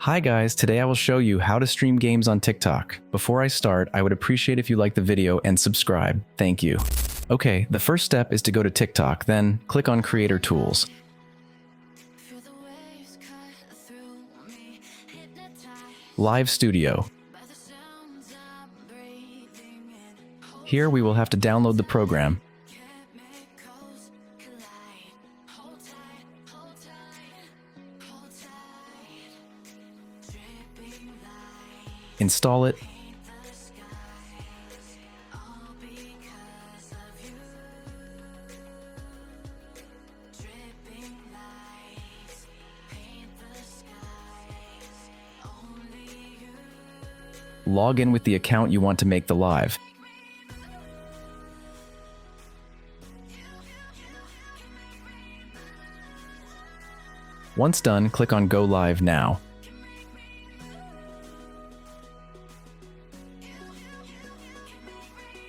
Hi guys, today I will show you how to stream games on TikTok. Before I start, I would appreciate if you like the video and subscribe. Thank you. Okay, the first step is to go to TikTok, then click on Creator Tools. Live Studio. Here we will have to download the program. Install it. Log in with the account you want to make the live. Once done, click on Go Live Now.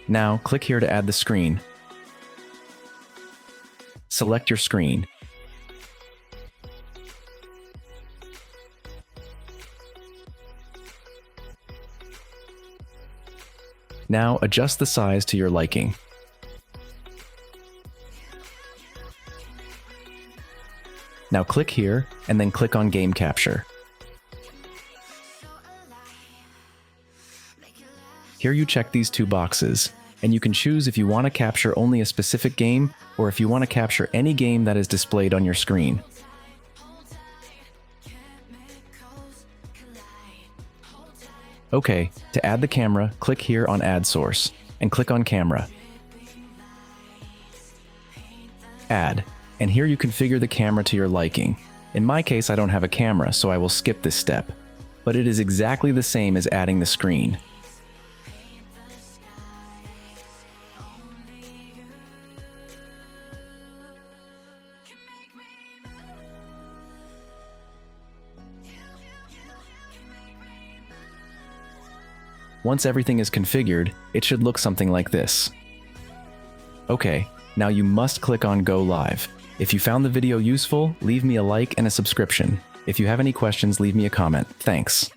Now, click here to add the screen. Select your screen. Now, adjust the size to your liking. Now click here, and then click on Game Capture. Here you check these two boxes, and you can choose if you want to capture only a specific game or if you want to capture any game that is displayed on your screen. Okay, to add the camera, click here on Add Source, and click on Camera. Add, and here you configure the camera to your liking. In my case, I don't have a camera, so I will skip this step, but it is exactly the same as adding the screen. Once everything is configured, it should look something like this. Okay, now you must click on Go Live. If you found the video useful, leave me a like and a subscription. If you have any questions, leave me a comment. Thanks.